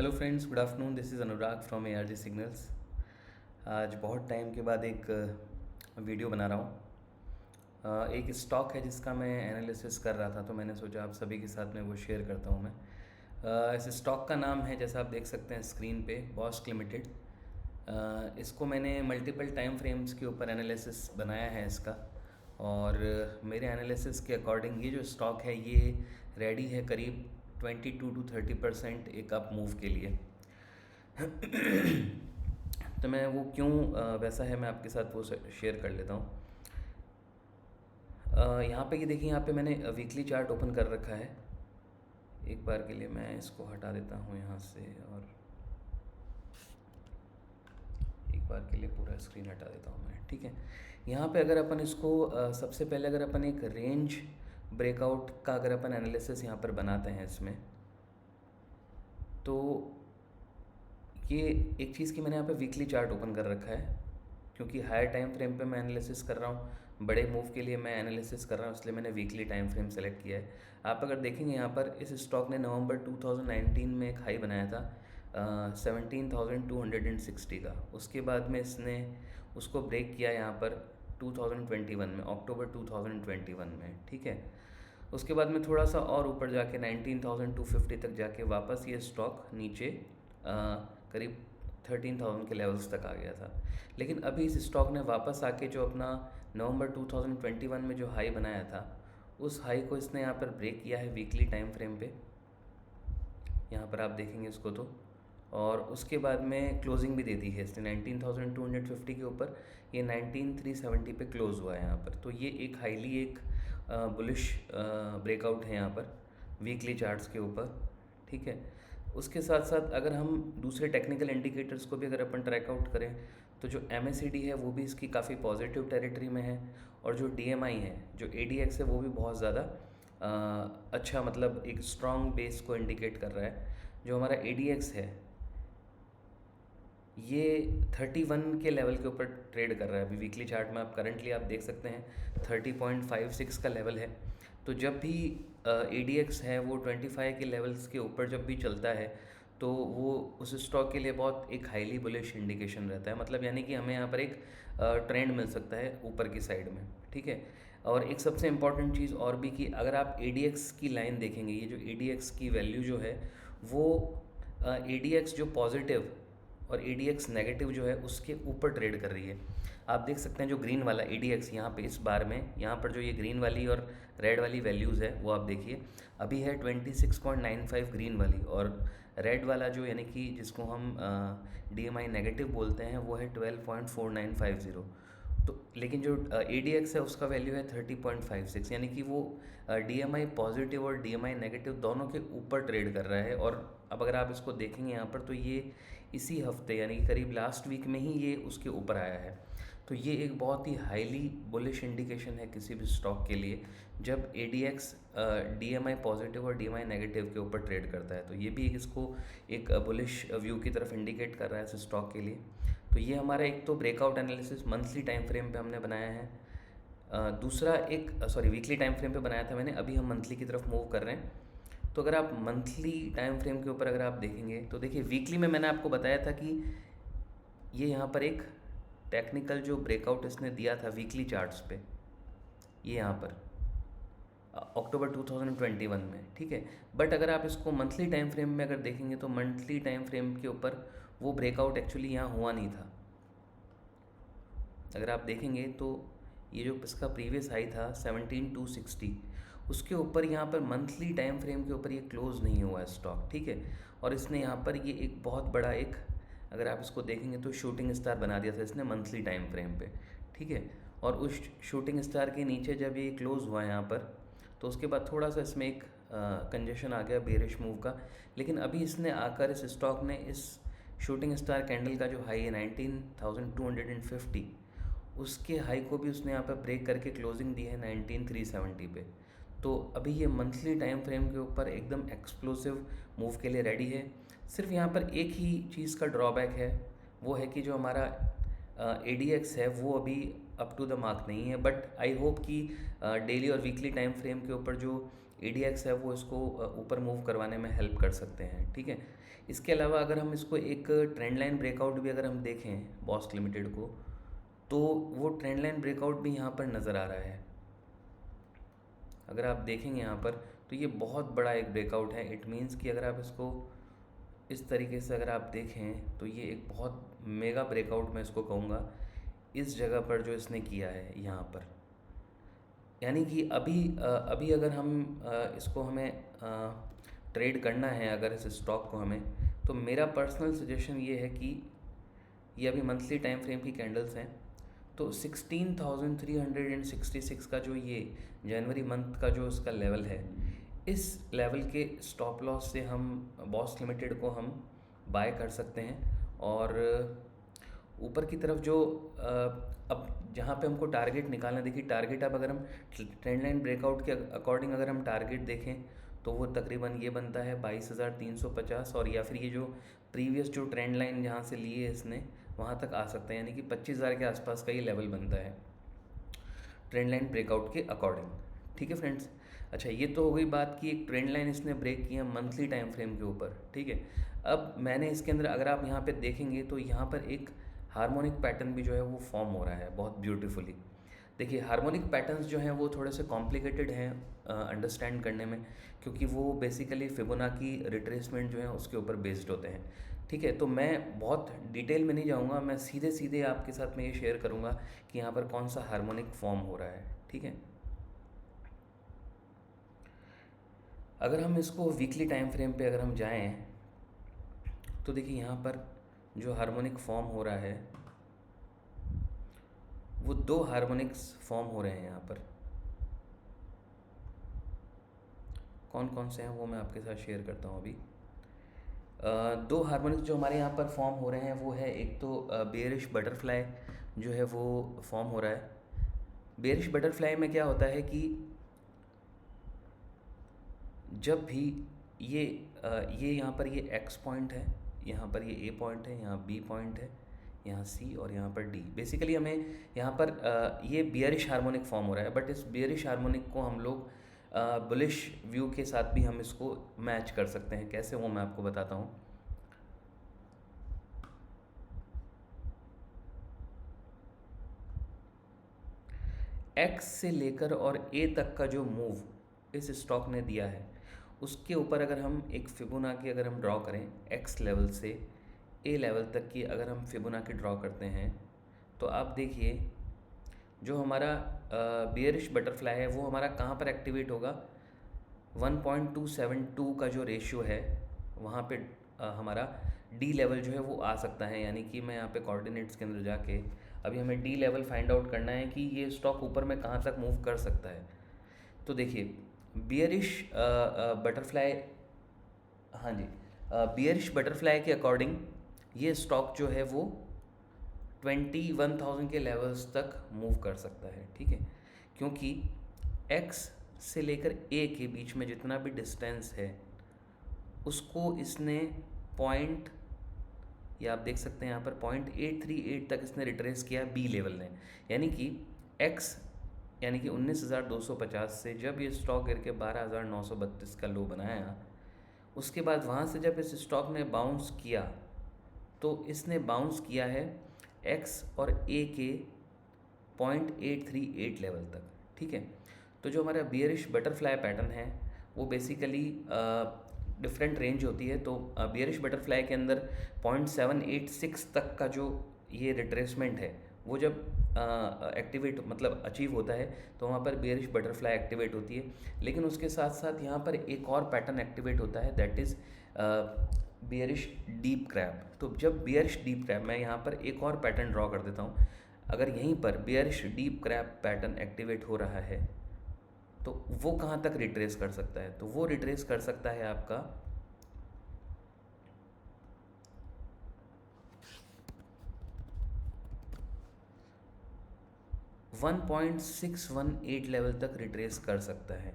Hello friends, good afternoon. This is Anurag from ARG signals. आज बहुत time के बाद एक वीडियो बना रहा हूँ। एक स्टॉक है जिसका मैं एनालिसिस कर रहा था, तो मैंने सोचा आप सभी के साथ में वो शेयर करता हूँ मैं। इस स्टॉक का नाम है, जैसा आप देख सकते हैं स्क्रीन पे, बॉस्क लिमिटेड। इसको मैंने मल्टीपल टाइम फ्रेम्स के ऊपर एनालिसिस बनाया है इसका, और मेरे एनालिसिस के अकॉर्डिंग ये जो स्टॉक है ये रेडी है करीब 22 to 30% एक अप मूव के लिए। तो मैं वो क्यों वैसा है, मैं आपके साथ वो शेयर कर लेता हूँ। यहाँ पे ये देखिए, यहाँ पे मैंने वीकली चार्ट ओपन कर रखा है। एक बार के लिए मैं इसको हटा देता हूँ यहाँ से, और एक बार के लिए पूरा स्क्रीन हटा देता हूँ मैं, ठीक है। यहाँ पे अगर अपन इसको सबसे पहले अगर अपन एक रेंज ब्रेकआउट का अगर अपन एनालिसिस यहाँ पर बनाते हैं इसमें, तो ये एक चीज़ की मैंने यहाँ पे वीकली चार्ट ओपन कर रखा है, क्योंकि हायर टाइम फ्रेम पे मैं एनालिसिस कर रहा हूँ, बड़े मूव के लिए मैं एनालिसिस कर रहा हूँ, इसलिए मैंने वीकली टाइम फ्रेम सेलेक्ट किया है। आप अगर देखेंगे यहाँ पर, इस स्टॉक ने नवंबर 2019 में एक हाई बनाया था 17,260 का। उसके बाद में इसने उसको ब्रेक किया यहाँ पर 2021 में, अक्टूबर 2021 में, ठीक है। उसके बाद में थोड़ा सा और ऊपर जाके 19,250 तक जाके वापस ये स्टॉक नीचे करीब 13,000 के लेवल्स तक आ गया था। लेकिन अभी इस स्टॉक ने वापस आके जो अपना नवंबर 2021 में जो हाई बनाया था, उस हाई को इसने यहाँ पर ब्रेक किया है वीकली टाइम फ्रेम पे। यहाँ पर आप देखेंगे इसको तो, और उसके बाद में क्लोजिंग भी दे दी है इसने 19,250 के ऊपर। ये 19,370 पे क्लोज़ हुआ है यहाँ पर। तो ये एक हाईली एक बुलिश ब्रेकआउट है यहाँ पर वीकली चार्ट्स के ऊपर, ठीक है। उसके साथ साथ अगर हम दूसरे टेक्निकल इंडिकेटर्स को भी अगर अपन ट्रैक आउट करें, तो जो MACD है वो भी इसकी काफ़ी पॉजिटिव टेरिटरी में है, और जो DMI है, जो ADX है, वो भी बहुत ज़्यादा अच्छा, मतलब एक स्ट्रॉन्ग बेस को इंडिकेट कर रहा है। जो हमारा ADX है ये 31 के लेवल के ऊपर ट्रेड कर रहा है अभी वीकली चार्ट में। आप करंटली आप देख सकते हैं 30.56 का लेवल है। तो जब भी ADX है वो 25 के लेवल्स के ऊपर जब भी चलता है, तो वो उस स्टॉक के लिए बहुत एक हाईली बुलिश इंडिकेशन रहता है, मतलब यानी कि हमें यहाँ पर एक ट्रेंड मिल सकता है ऊपर की साइड में, ठीक है। और एक सबसे इम्पॉर्टेंट चीज़ और भी, कि अगर आप ADX की लाइन देखेंगे, ये जो ADX की वैल्यू जो है वो ADX जो पॉजिटिव और ADX नेगेटिव जो है उसके ऊपर ट्रेड कर रही है। आप देख सकते हैं जो ग्रीन वाला ADX यहाँ पे इस बार में, यहाँ पर जो ये ग्रीन वाली और रेड वाली वैल्यूज़ है वो आप देखिए, अभी है 26.95 ग्रीन वाली, और रेड वाला जो यानी कि जिसको हम DMI नेगेटिव बोलते हैं वो है 12.4950। तो लेकिन जो ADX है उसका वैल्यू है 30.56, यानी कि वो DMI पॉजिटिव और DMI नेगेटिव दोनों के ऊपर ट्रेड कर रहा है। और अब अगर आप इसको देखेंगे यहाँ पर, तो ये इसी हफ्ते यानी कि करीब लास्ट वीक में ही ये उसके ऊपर आया है। तो ये एक बहुत ही हाईली बुलिश इंडिकेशन है किसी भी स्टॉक के लिए, जब ADX DMI पॉजिटिव और DMI नेगेटिव के ऊपर ट्रेड करता है। तो ये भी एक इसको एक बुलिश व्यू की तरफ इंडिकेट कर रहा है इस स्टॉक के लिए। तो ये हमारा एक तो breakout analysis monthly time frame पे हमने बनाया है। दूसरा एक वीकली टाइम फ्रेम पे बनाया था मैंने, अभी हम मंथली की तरफ मूव कर रहे हैं। तो अगर आप मंथली टाइम फ्रेम के ऊपर अगर आप देखेंगे, तो देखिए वीकली में मैंने आपको बताया था कि ये यहाँ पर एक टेक्निकल जो ब्रेकआउट इसने दिया था वीकली चार्ट्स पे, ये यहाँ पर अक्टूबर 2021 में, ठीक है। बट अगर आप इसको मंथली टाइम फ्रेम में अगर देखेंगे, तो मंथली टाइम फ्रेम के ऊपर वो ब्रेकआउट एक्चुअली यहाँ हुआ नहीं था। अगर आप देखेंगे तो ये जो इसका प्रीवियस हाई था 17,260, उसके ऊपर यहाँ पर मंथली टाइम फ्रेम के ऊपर ये क्लोज़ नहीं हुआ है स्टॉक, ठीक है। और इसने यहाँ पर ये एक बहुत बड़ा एक, अगर आप इसको देखेंगे तो शूटिंग स्टार बना दिया था इसने मंथली टाइम फ्रेम पे, ठीक है। और उस शूटिंग स्टार के नीचे जब ये क्लोज़ हुआ यहाँ पर, तो उसके बाद थोड़ा सा इसमें एक कंजेशन आ गया बेरिश मूव का। लेकिन अभी इसने आकर इस स्टॉक ने इस शूटिंग स्टार कैंडल का जो हाई है 19,250, उसके हाई को भी उसने यहाँ पर ब्रेक करके क्लोजिंग दी है 19,370 पे। तो अभी ये मंथली टाइम फ्रेम के ऊपर एकदम एक्सप्लोसिव मूव के लिए रेडी है। सिर्फ यहाँ पर एक ही चीज़ का ड्रॉबैक है, वो है कि जो हमारा ADX है वो अभी अप टू द मार्क नहीं है। बट आई होप कि डेली और वीकली टाइम फ्रेम के ऊपर जो ADX है वो इसको ऊपर मूव करवाने में हेल्प कर सकते हैं, ठीक है। इसके अलावा अगर हम इसको एक ट्रेंड लाइन ब्रेकआउट भी अगर हम देखें बॉस्क लिमिटेड को, तो वो ट्रेंड लाइन ब्रेकआउट भी यहाँ पर नज़र आ रहा है। अगर आप देखेंगे यहाँ पर तो ये बहुत बड़ा एक ब्रेकआउट है। इट मीन्स कि अगर आप इसको इस तरीके से अगर आप देखें तो ये एक बहुत मेगा ब्रेकआउट मैं इसको कहूँगा इस जगह पर जो इसने किया है यहाँ पर। यानी कि अभी अगर हम इसको हमें ट्रेड करना है अगर इस स्टॉक को हमें, तो मेरा पर्सनल सजेशन ये है कि ये अभी मंथली टाइम फ्रेम की कैंडल्स हैं, तो 16,366 का जो ये जनवरी मंथ का जो इसका लेवल है, इस लेवल के स्टॉप लॉस से हम बॉस्क लिमिटेड को हम बाय कर सकते हैं। और ऊपर की तरफ जो अब जहाँ पे हमको टारगेट निकालना, देखिए टारगेट अब अगर हम ट्रेंड लाइन ब्रेकआउट के अकॉर्डिंग अगर हम टारगेट देखें तो वो तकरीबन ये बनता है 22,350, और या फिर ये जो प्रीवियस जो ट्रेंड लाइन जहाँ से लिए इसने वहाँ तक आ सकते हैं, यानी कि 25,000 के आसपास का ये लेवल बनता है ट्रेंड लाइन ब्रेकआउट के अकॉर्डिंग, ठीक है फ्रेंड्स। अच्छा, ये तो हो गई बात कि एक ट्रेंड लाइन इसने ब्रेक किया मंथली टाइम फ्रेम के ऊपर, ठीक है। अब मैंने इसके अंदर अगर आप यहाँ पे देखेंगे तो यहाँ पर एक हार्मोनिक पैटर्न भी जो है वो फॉर्म हो रहा है बहुत ब्यूटीफुली। देखिए हार्मोनिक पैटर्न्स जो हैं वो थोड़े से कॉम्प्लिकेटेड हैं अंडरस्टैंड करने में, क्योंकि वो बेसिकली फिबोनाची रिट्रेसमेंट जो है उसके ऊपर बेस्ड होते हैं, ठीक है। तो मैं बहुत डिटेल में नहीं जाऊँगा, मैं सीधे सीधे आपके साथ में ये शेयर करूँगा कि यहाँ पर कौन सा हार्मोनिक फॉर्म हो रहा है, ठीक है। अगर हम इसको वीकली टाइम फ्रेम पे अगर हम जाएं तो देखिए यहाँ पर जो हार्मोनिक फॉर्म हो रहा है वो दो हार्मोनिक्स फॉर्म हो रहे हैं यहाँ पर। कौन कौन से हैं वो मैं आपके साथ शेयर करता हूँ अभी। दो हार्मोनिक्स जो हमारे यहाँ पर फॉर्म हो रहे हैं वो है, एक तो बेयरिश बटरफ्लाई जो है वो फॉर्म हो रहा है। बेयरिश बटरफ्लाई में क्या होता है कि जब भी ये यहाँ पर ये एक्स पॉइंट है, यहाँ पर ये ए पॉइंट है, यहाँ बी पॉइंट है, यहाँ सी और यहाँ पर डी, बेसिकली हमें यहाँ पर ये बियरिश हार्मोनिक फॉर्म हो रहा है। बट इस बियरिश हार्मोनिक को हम लोग बुलिश व्यू के साथ भी हम इसको मैच कर सकते हैं। कैसे वो मैं आपको बताता हूँ। एक्स से लेकर और ए तक का जो मूव इस स्टॉक ने दिया है उसके ऊपर अगर हम एक फिबोनाची अगर हम ड्रॉ करें एक्स लेवल से ए लेवल तक की अगर हम फिबोनाची ड्रॉ करते हैं तो आप देखिए जो हमारा बियरिश बटरफ्लाई है वो हमारा कहाँ पर एक्टिवेट होगा। 1.272 का जो रेशियो है वहाँ पे हमारा डी लेवल जो है वो आ सकता है। यानी कि मैं यहाँ पे कोऑर्डिनेट्स के अंदर जाके अभी हमें डी लेवल फाइंड आउट करना है कि ये स्टॉक ऊपर में कहाँ तक मूव कर सकता है। तो देखिए बियरिश बटरफ्लाई, हाँ जी, बियरिश बटरफ्लाई के अकॉर्डिंग ये स्टॉक जो है वो 21,000 के लेवल्स तक मूव कर सकता है, ठीक है। क्योंकि एक्स से लेकर ए के बीच में जितना भी डिस्टेंस है उसको इसने पॉइंट, या आप देख सकते हैं यहाँ पर 0.838 तक इसने रिट्रेस किया बी लेवल ने। यानी कि एक्स यानी कि 19,250 से जब ये स्टॉक गिर के 12,932 का लो बनाया, उसके बाद वहाँ से जब इस स्टॉक ने बाउंस किया तो इसने बाउंस किया है एक्स और ए के 0.838 लेवल तक, ठीक है। तो जो हमारा बियरिश बटरफ्लाई पैटर्न है वो बेसिकली डिफरेंट रेंज होती है। तो बियरिश बटरफ्लाई के अंदर 0.786 तक का जो ये रिट्रेसमेंट है वो जब एक्टिवेट मतलब अचीव होता है तो वहाँ पर बियरिश बटरफ्लाई एक्टिवेट होती है। लेकिन उसके साथ साथ यहाँ पर एक और पैटर्न एक्टिवेट होता है, that is bearish deep crab. तो जब बियरिश डीप क्रैब, मैं यहाँ पर एक और पैटर्न ड्रॉ कर देता हूँ, अगर यहीं पर bearish deep crab pattern activate हो रहा है तो वो कहाँ तक रिट्रेस कर सकता है। तो वो रिट्रेस कर सकता है आपका 1.618 लेवल तक रिट्रेस कर सकता है।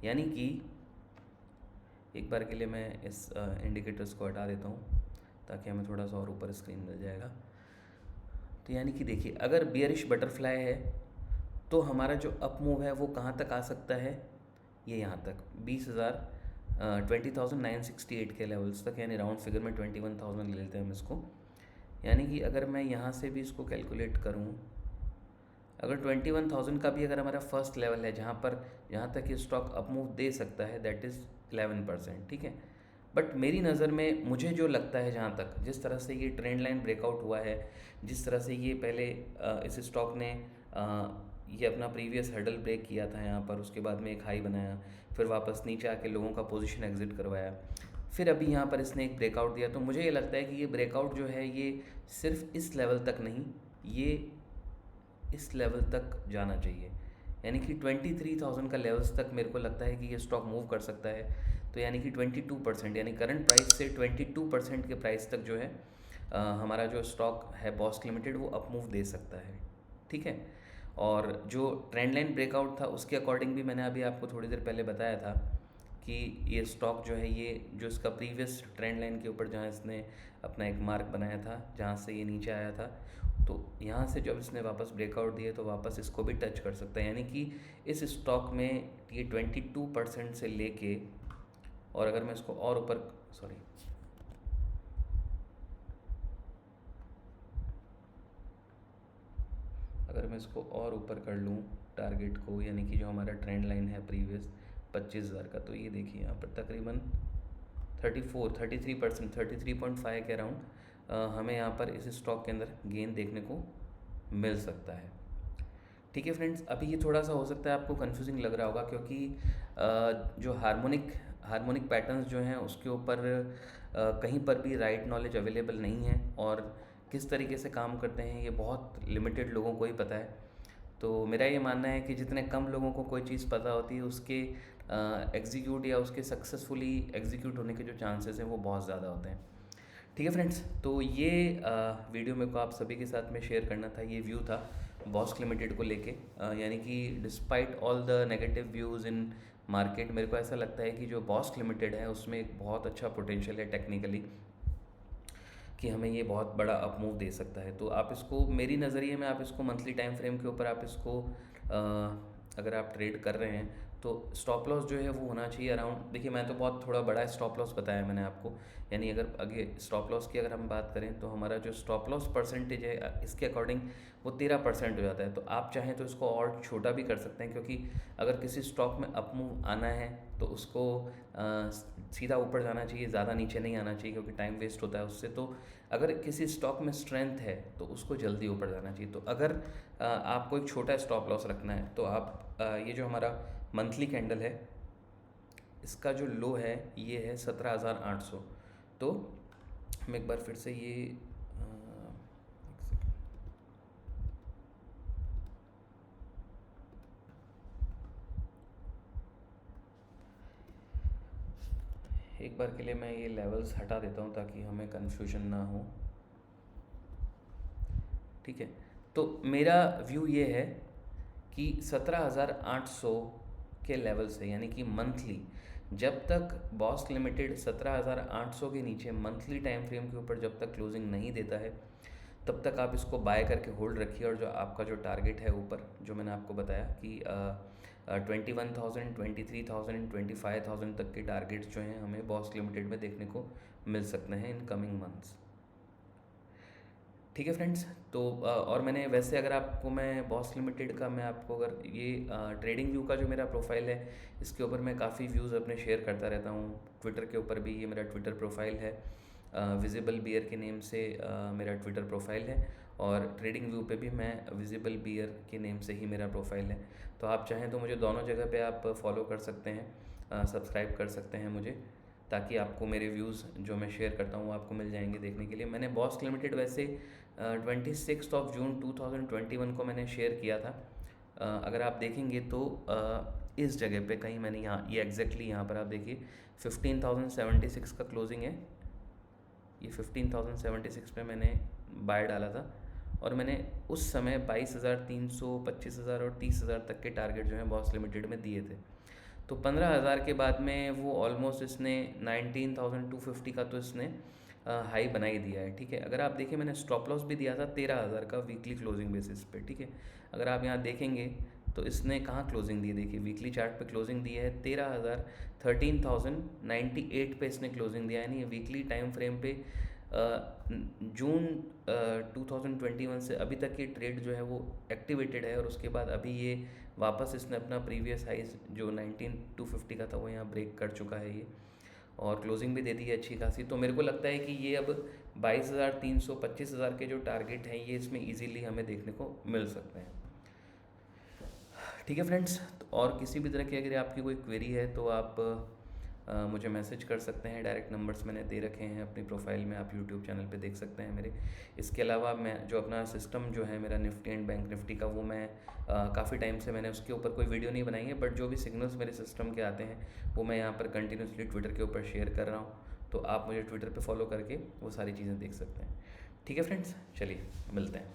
यानी कि एक बार के लिए मैं इस इंडिकेटर्स को हटा देता हूँ ताकि हमें थोड़ा सा और ऊपर स्क्रीन मिल जाएगा। तो यानी कि देखिए अगर बियरिश बटरफ्लाई है तो हमारा जो अप मूव है वो कहाँ तक आ सकता है, ये यहाँ तक 20,968 के लेवल्स तक, यानी राउंड फिगर में 21,000 ले लेते हैं हम इसको। यानी कि अगर मैं यहाँ से भी इसको कैलकुलेट करूँ, अगर 21,000 का भी अगर हमारा फर्स्ट लेवल है जहाँ तक ये स्टॉक अप मूव दे सकता है, दैट इज़ 11%, ठीक है। बट मेरी नज़र में मुझे जो लगता है, जहाँ तक जिस तरह से ये ट्रेंड लाइन ब्रेकआउट हुआ है, जिस तरह से ये पहले इस स्टॉक ने ये अपना प्रीवियस हर्डल ब्रेक किया था यहाँ पर, उसके बाद में एक हाई बनाया, फिर वापस नीचे आके लोगों का पोजीशन एग्जिट करवाया, फिर अभी यहाँ पर इसने एक ब्रेकआउट दिया, तो मुझे ये लगता है कि ये ब्रेकआउट जो है ये सिर्फ इस लेवल तक नहीं, ये इस लेवल तक जाना चाहिए। यानी कि 23,000 का लेवल्स तक मेरे को लगता है कि ये स्टॉक मूव कर सकता है। तो यानी कि 22%, यानी करंट प्राइस से 22% के प्राइस तक जो है हमारा जो स्टॉक है बॉस्क लिमिटेड वो अप मूव दे सकता है, ठीक है। और जो ट्रेंड लाइन ब्रेकआउट था उसके अकॉर्डिंग भी मैंने अभी आपको थोड़ी देर पहले बताया था कि ये स्टॉक जो है, ये जो इसका प्रीवियस ट्रेंड लाइन के ऊपर जहाँ इसने अपना एक मार्क बनाया था, जहाँ से ये नीचे आया था, तो यहाँ से जब इसने वापस ब्रेकआउट दिए तो वापस इसको भी टच कर सकता है। यानी कि इस स्टॉक में ये 22% से लेके, और अगर मैं इसको और ऊपर, सॉरी, अगर मैं इसको और ऊपर कर लूँ टारगेट को, यानी कि जो हमारा ट्रेंड लाइन है प्रीवियस 25,000 का, तो ये देखिए यहाँ पर तकरीबन 33%, 33.5 के अराउंड हमें यहाँ पर इस स्टॉक के अंदर गेन देखने को मिल सकता है, ठीक है फ्रेंड्स। अभी ये थोड़ा सा हो सकता है आपको कंफ्यूजिंग लग रहा होगा, क्योंकि जो हार्मोनिक पैटर्न्स जो हैं उसके ऊपर कहीं पर भी राइट नॉलेज अवेलेबल नहीं है, और किस तरीके से काम करते हैं ये बहुत लिमिटेड लोगों को ही पता है। तो मेरा ये मानना है कि जितने कम लोगों को कोई चीज़ पता होती है, उसके एग्जीक्यूट या उसके सक्सेसफुली एग्जीक्यूट होने के जो चांसेस हैं वो बहुत ज़्यादा होते हैं, ठीक है फ्रेंड्स। तो ये वीडियो मेरे को आप सभी के साथ में शेयर करना था, ये व्यू था बॉस्क लिमिटेड को लेके। यानी कि despite all the negative views in market, मेरे को ऐसा लगता है कि जो बॉस्क लिमिटेड है उसमें एक बहुत अच्छा पोटेंशियल है टेक्निकली, कि हमें ये बहुत बड़ा अप मूव दे सकता है। तो आप इसको, मेरी नज़रिए में आप इसको मंथली टाइम फ्रेम के ऊपर आप इसको अगर आप ट्रेड कर रहे हैं तो स्टॉप लॉस जो है वो होना चाहिए अराउंड, देखिए मैं तो बहुत थोड़ा बड़ा स्टॉप लॉस बताया मैंने आपको, यानी अगर आगे स्टॉप लॉस की अगर हम बात करें तो हमारा जो स्टॉप लॉस परसेंटेज है इसके अकॉर्डिंग वो 13% हो जाता है। तो आप चाहें तो इसको और छोटा भी कर सकते हैं, क्योंकि अगर किसी स्टॉक में अप मूव आना है तो उसको सीधा ऊपर जाना चाहिए, ज़्यादा नीचे नहीं आना चाहिए, क्योंकि टाइम वेस्ट होता है उससे। तो अगर किसी स्टॉक में स्ट्रेंथ है तो उसको जल्दी ऊपर जाना चाहिए। तो अगर आपको एक छोटा स्टॉप लॉस रखना है तो आप ये जो हमारा मंथली कैंडल है इसका जो लो है ये है 17,800। तो हम एक बार फिर से ये एक बार के लिए मैं ये लेवल्स हटा देता हूँ ताकि हमें कन्फ्यूजन ना हो, ठीक है। तो मेरा व्यू ये है कि 17,800 के लेवल से, यानी कि मंथली, जब तक बॉस्क लिमिटेड 17,800 के नीचे मंथली टाइम फ्रेम के ऊपर जब तक क्लोजिंग नहीं देता है तब तक आप इसको बाय करके होल्ड रखिए। और जो आपका जो टारगेट है ऊपर, जो मैंने आपको बताया कि 21,000, 23,000, 25,000 तक के टारगेट्स जो हैं हमें बॉस्क लिमिटेड में देखने को मिल सकते हैं इन कमिंग मंथ्स, ठीक है फ्रेंड्स। तो और मैंने वैसे, अगर आपको मैं बॉस्क लिमिटेड का, मैं आपको अगर ये ट्रेडिंग व्यू का जो मेरा प्रोफाइल है इसके ऊपर मैं काफ़ी व्यूज़ अपने शेयर करता रहता हूँ। ट्विटर के ऊपर भी ये मेरा ट्विटर प्रोफाइल है, विजिबल बियर के नेम से मेरा ट्विटर प्रोफाइल है, और ट्रेडिंग व्यू पे भी मैं विजिबल बियर के नेम से ही मेरा प्रोफाइल है। तो आप चाहें तो मुझे दोनों जगह पे आप फॉलो कर सकते हैं, सब्सक्राइब कर सकते हैं मुझे, ताकि आपको मेरे व्यूज़ जो मैं शेयर करता हूँ आपको मिल जाएंगे देखने के लिए। मैंने बॉस्क लिमिटेड वैसे 26 जून 2021 को मैंने शेयर किया था। अगर आप देखेंगे तो इस जगह पे कहीं मैंने यहाँ, ये एग्जैक्टली यहाँ पर आप देखिए 15,076 का क्लोजिंग है, ये 15,076 पे मैंने बाय डाला था, और मैंने उस समय 22,300, 25,000 और 30,000 तक के टारगेट जो हैं बॉस्क लिमिटेड में दिए थे। तो 15,000 के बाद में वो ऑलमोस्ट इसने 19,250 का तो इसने हाई बना ही दिया है, ठीक है। अगर आप देखिए मैंने स्टॉप लॉस भी दिया था 13,000 का वीकली क्लोजिंग बेसिस पे, ठीक है। अगर आप यहाँ देखेंगे तो इसने कहाँ क्लोजिंग दी, देखिए वीकली चार्ट पे क्लोजिंग दी है 13,098 पे इसने क्लोजिंग दिया, यानी वीकली टाइम फ्रेम पे जून 2021 से अभी तक ये ट्रेड जो है वो एक्टिवेटेड है, और उसके बाद अभी ये वापस इसने अपना प्रीवियस हाइज जो 19,250 का था वो यहाँ ब्रेक कर चुका है ये, और क्लोजिंग भी दे दी है अच्छी खासी। तो मेरे को लगता है कि ये अब 22,300 25,000 के जो टारगेट हैं ये इसमें इजीली हमें देखने को मिल सकते हैं। ठीक है फ्रेंड्स, तो और किसी भी तरह की अगर आपकी कोई क्वेरी है तो आप मुझे मैसेज कर सकते हैं। डायरेक्ट नंबर्स मैंने दे रखे हैं अपनी प्रोफाइल में, आप यूट्यूब चैनल पे देख सकते हैं मेरे। इसके अलावा मैं जो अपना सिस्टम जो है मेरा निफ्टी एंड बैंक निफ्टी का, वो मैं काफ़ी टाइम से मैंने उसके ऊपर कोई वीडियो नहीं बनाई है, बट जो भी सिग्नल्स मेरे सिस्टम के आते हैं वो मैं यहाँ पर कंटिन्यूसली ट्विटर के ऊपर शेयर कर रहा हूँ, तो आप मुझे ट्विटर पर फॉलो करके वो सारी चीज़ें देख सकते हैं। ठीक है फ्रेंड्स, चलिए मिलते हैं।